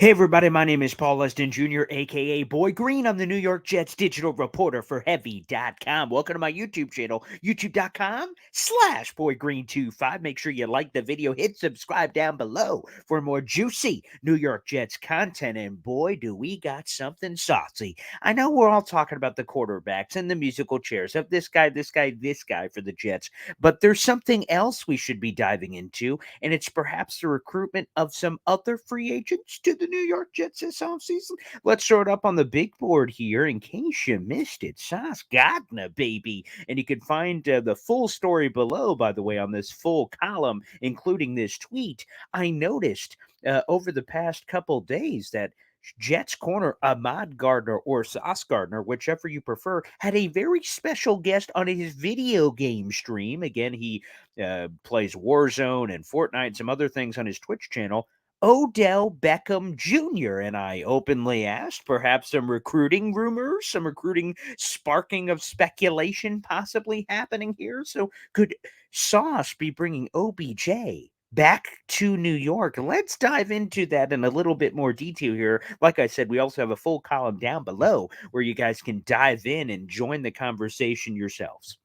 Hey everybody, my name is Paul Leston Jr., aka Boy Green. I'm the New York Jets digital reporter for Heavy.com. Welcome to my YouTube channel, youtube.com/BoyGreen25. Make sure you like the video, hit subscribe down below for more juicy New York Jets content. And boy, do we got something saucy. I know we're all talking about the quarterbacks and the musical chairs of this guy, this guy, this guy for the Jets, but there's something else we should be diving into, and it's perhaps the recruitment of some other free agents to the New York Jets this offseason. Let's throw it up on the big board here in case you missed it. Sauce Gardner, baby. And you can find the full story below, by the way, on this full column, including this tweet. I noticed over the past couple days that Jets corner Ahmad Gardner or Sauce Gardner, whichever you prefer, had a very special guest on his video game stream. Again, he plays Warzone and Fortnite and some other things on his Twitch channel. Odell Beckham Jr. And I openly asked, perhaps some recruiting rumors, some recruiting sparking of speculation possibly happening here. So could Sauce be bringing OBJ back to New York? Let's dive into that in a little bit more detail here. Like I said, we also have a full column down below where you guys can dive in and join the conversation yourselves.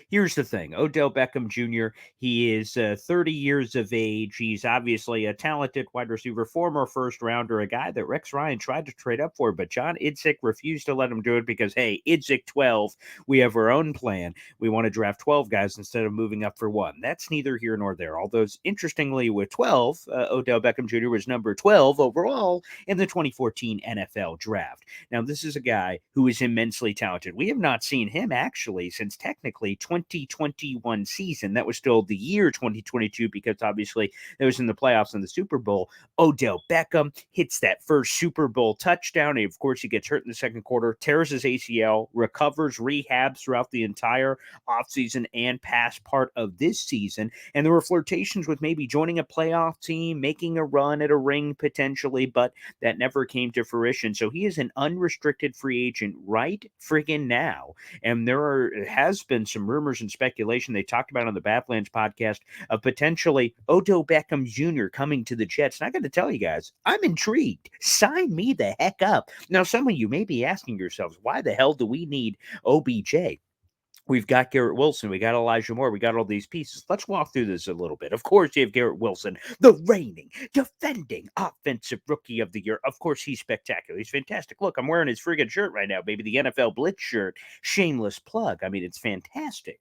Here's the thing. Odell Beckham Jr., he is 30 years of age. He's obviously a talented wide receiver, former first rounder, a guy that Rex Ryan tried to trade up for, but John Idzik refused to let him do it because, hey, Idzik 12, we have our own plan. We want to draft 12 guys instead of moving up for one. That's neither here nor there. Although, interestingly, with 12, Odell Beckham Jr. was number 12 overall in the 2014 NFL draft. Now, this is a guy who is immensely talented. We have not seen him actually since technically 2021 season. That was still the year 2022 because obviously it was in the playoffs and the Super Bowl. Odell Beckham hits that first Super Bowl touchdown. And of course, he gets hurt in the second quarter, tears his ACL, recovers, rehabs throughout the entire offseason and past part of this season. And there were flirtations with maybe joining a playoff team, making a run at a ring potentially, but that never came to fruition. So he is an unrestricted free agent right friggin' now. And has been some rumors and speculation they talked about on the Badlands podcast of potentially Odell Beckham Jr. coming to the Jets. And I got to tell you guys, I'm intrigued. Sign me the heck up. Now, some of you may be asking yourselves, why the hell do we need OBJ? We've got Garrett Wilson. We got Elijah Moore. We got all these pieces. Let's walk through this a little bit. Of course, you have Garrett Wilson, the reigning, defending offensive rookie of the year. Of course, he's spectacular. He's fantastic. Look, I'm wearing his friggin' shirt right now, baby. The NFL Blitz shirt. Shameless plug. I mean, it's fantastic.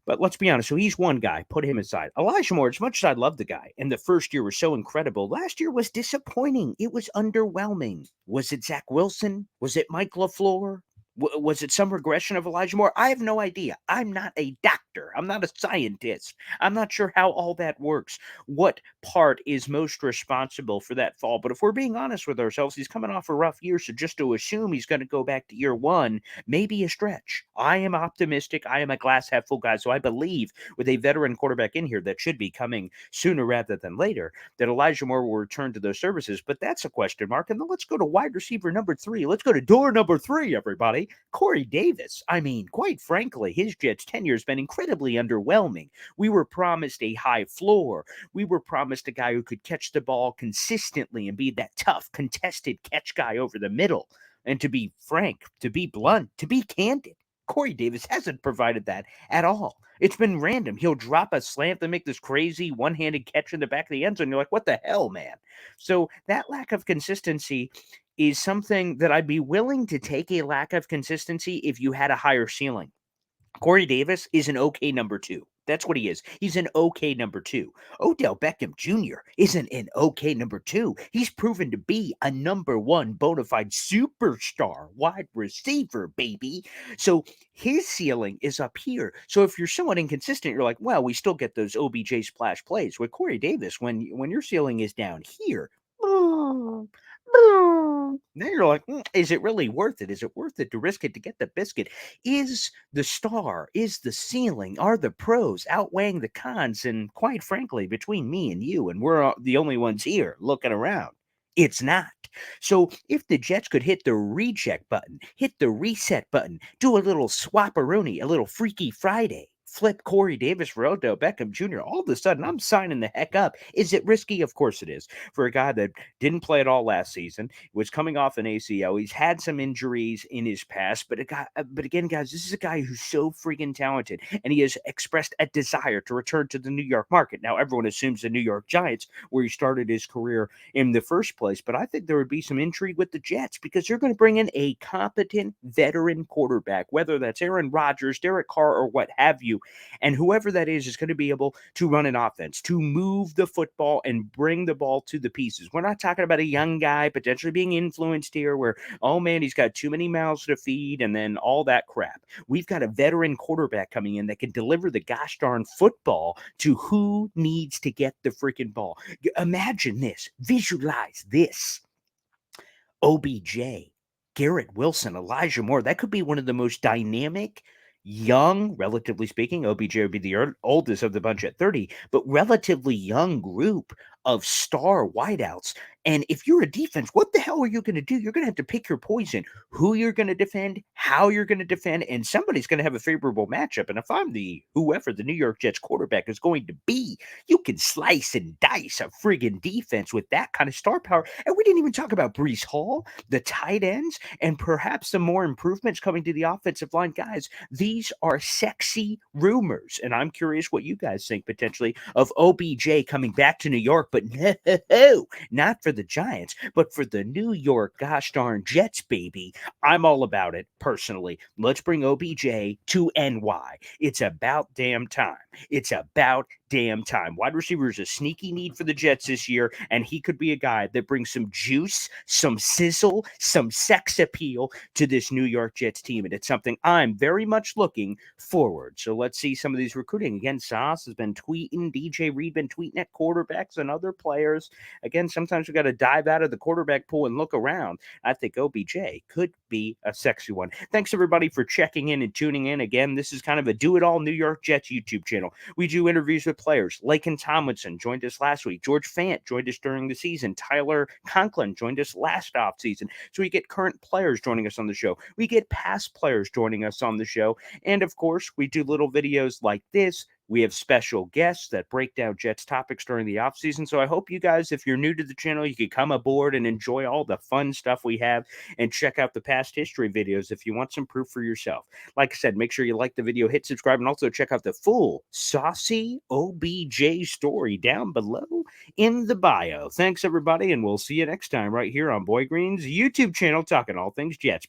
But let's be honest. So he's one guy. Put him aside. Elijah Moore, as much as I love the guy, and the first year was so incredible, last year was disappointing. It was underwhelming. Was it Zach Wilson? Was it Mike LaFleur? Was it some regression of Elijah Moore? I have no idea. I'm not a doctor. I'm not a scientist. I'm not sure how all that works. What part is most responsible for that fall? But if we're being honest with ourselves, he's coming off a rough year. So just to assume he's going to go back to year one may be a stretch. I am optimistic. I am a glass half full guy. So I believe with a veteran quarterback in here that should be coming sooner rather than later, that Elijah Moore will return to those services. But that's a question mark. And then let's go to wide receiver number 3. Let's go to door number 3, everybody. Corey Davis. I mean, quite frankly, his Jets tenure has been incredibly underwhelming. We were promised a high floor. We were promised a guy who could catch the ball consistently and be that tough, contested catch guy over the middle. And to be frank, to be blunt, to be candid, Corey Davis hasn't provided that at all. It's been random. He'll drop a slant and make this crazy one-handed catch in the back of the end zone. You're like, what the hell, man? So that lack of consistency is something that I'd be willing to take a lack of consistency if you had a higher ceiling. Corey Davis is an okay number 2. That's what he is. He's an okay number 2. Odell Beckham Jr. isn't an okay number 2. He's proven to be a number 1 bona fide superstar wide receiver, baby. So his ceiling is up here. So if you're somewhat inconsistent, you're like, well, we still get those OBJ splash plays. With Corey Davis, when your ceiling is down here, then you're like, is it really worth it? Is it worth it to risk it to get the biscuit? Is the star, is the ceiling, are the pros outweighing the cons? And quite frankly, between me and you, and we're the only ones here looking around, it's not. So if the Jets could hit the recheck button, hit the reset button, do a little swapperoonie, a little Freaky Friday, flip Corey Davis for Odell Beckham Jr., all of a sudden I'm signing the heck up. Is it risky? Of course it is. For a guy that didn't play at all last season, was coming off an ACL, he's had some injuries in his past, but again, guys, this is a guy who's so freaking talented, and he has expressed a desire to return to the New York market. Now, everyone assumes the New York Giants, where he started his career in the first place, but I think there would be some intrigue with the Jets because they're going to bring in a competent veteran quarterback, whether that's Aaron Rodgers, Derek Carr, or what have you. And whoever that is going to be able to run an offense, to move the football and bring the ball to the pieces. We're not talking about a young guy potentially being influenced here where, oh man, he's got too many mouths to feed and then all that crap. We've got a veteran quarterback coming in that can deliver the gosh darn football to who needs to get the freaking ball. Imagine this, visualize this. OBJ, Garrett Wilson, Elijah Moore. That could be one of the most dynamic, young, relatively speaking. OBJ would be the oldest of the bunch at 30, but relatively young group of star wideouts. And if you're a defense, what the hell are you going to do? You're going to have to pick your poison, who you're going to defend, how you're going to defend, and somebody's going to have a favorable matchup. And if I'm whoever the New York Jets quarterback is going to be, you can slice and dice a friggin' defense with that kind of star power. And we didn't even talk about Brees Hall, the tight ends, and perhaps some more improvements coming to the offensive line. Guys, these are sexy rumors. And I'm curious what you guys think potentially of OBJ coming back to New York, but no, not for the Giants, but for the New York gosh darn Jets, baby. I'm all about it personally. Let's bring OBJ to NY. It's about damn time. It's about damn time. Wide receiver is a sneaky need for the Jets this year, and he could be a guy that brings some juice, some sizzle, some sex appeal to this New York Jets team, and it's something I'm very much looking forward. So let's see some of these recruiting. Again, Sauce has been tweeting, DJ Reed been tweeting at quarterbacks and other players. Again, sometimes we got to dive out of the quarterback pool and look around. I think OBJ could be a sexy one. Thanks everybody for checking in and tuning in. Again, this is kind of a do-it-all New York Jets YouTube channel. We do interviews with players. Laken Tomlinson joined us last week. George Fant joined us during the season. Tyler Conklin joined us last offseason. So we get current players joining us on the show. We get past players joining us on the show. And of course, we do little videos like this. We have special guests that break down Jets topics during the offseason. So I hope you guys, if you're new to the channel, you can come aboard and enjoy all the fun stuff we have and check out the past history videos if you want some proof for yourself. Like I said, make sure you like the video, hit subscribe, and also check out the full Saucy OBJ story down below in the bio. Thanks, everybody, and we'll see you next time right here on Boy Green's YouTube channel talking all things Jets.